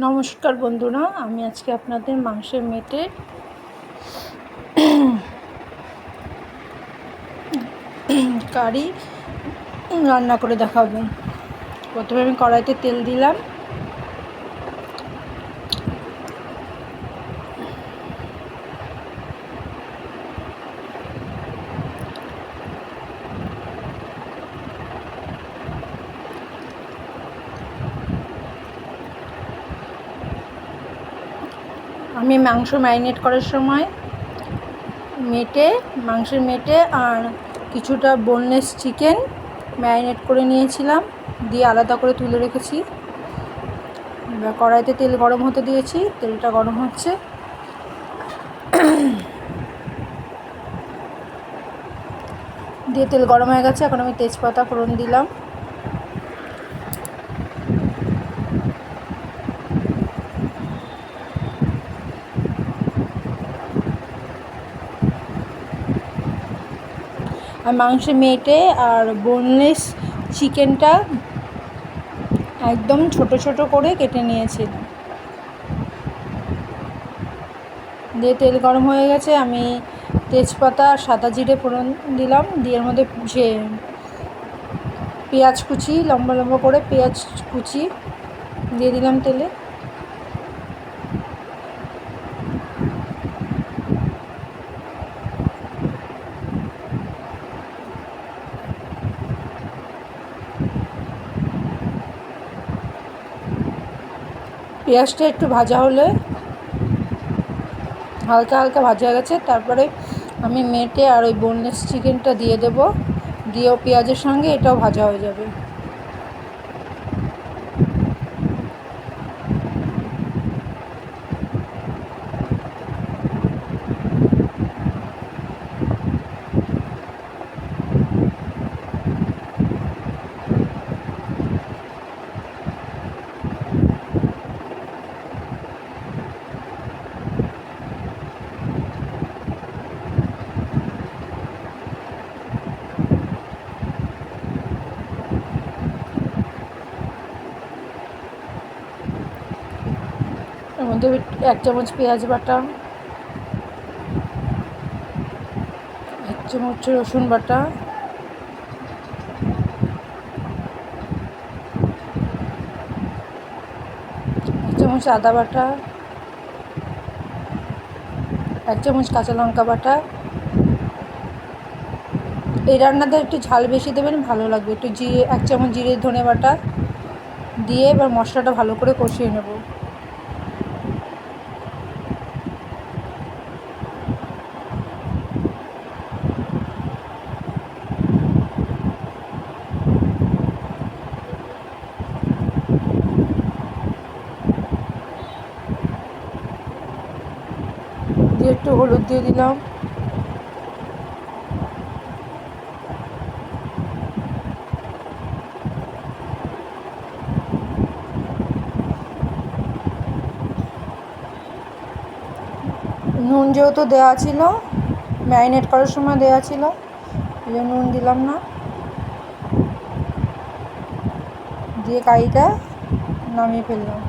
নমস্কার বন্ধুরা, আমি আজকে আপনাদের মাংসের মেটে কারি রান্না করে দেখাবো। প্রথমে আমি কড়াইতে তেল দিলাম। আমি মাংস ম্যারিনেট করার সময় মাংসের মেটে আর কিছুটা বোনলেস চিকেন ম্যারিনেট করে নিয়েছিলাম, দিয়ে আলাদা করে তুলে রেখেছি। কড়াইতে তেল গরম হতে দিয়েছি, তেলটা গরম হচ্ছে। দিয়ে তেল গরম হয়ে গেছে, এখন আমি তেজপাতা ফোড়ন দিলাম। আর মাংসের মেটে আর বোনলেস চিকেনটা একদম ছোট ছোট করে কেটে নিয়েছিলাম। দিয়ে তেল গরম হয়ে গেছে, আমি তেজপাতা আর সাদা জিরে ফোড়ন দিলাম। দিয়ে এর মধ্যে পেঁয়াজ কুচি, লম্বা লম্বা করে পেঁয়াজ কুচি দিয়ে দিলাম তেলে। পেঁয়াজটা একটু ভাজা হলে, হালকা হালকা ভাজা হয়ে গেছে, তারপরে আমি মেটে আর ওই বোনলেস চিকেনটা দিয়ে দেবো। দিয়েও পেঁয়াজের সঙ্গে এটাও ভাজা হয়ে যাবে। এর মধ্যে 1 চামচ পেঁয়াজ বাটা, 1 চামচ রসুন বাটা, 1 চামচ আদা বাটা, 1 চামচ কাঁচা লঙ্কা বাটা। এই রান্নাতে একটু ঝাল বেশি দেবেন, ভালো লাগবে। একটু 1 চামচ জিরে ধনে বাটা দিয়ে এবার মশলাটা ভালো করে কষিয়ে নেব। দিয়ে একটু হলুদ দিয়ে দিলাম। নুন যেহেতু দেওয়া ছিল, ম্যারিনেট করার সময় দেওয়া ছিল, এই জন্য নুন দিলাম না। দিয়ে কারিটা নামিয়ে ফেললাম।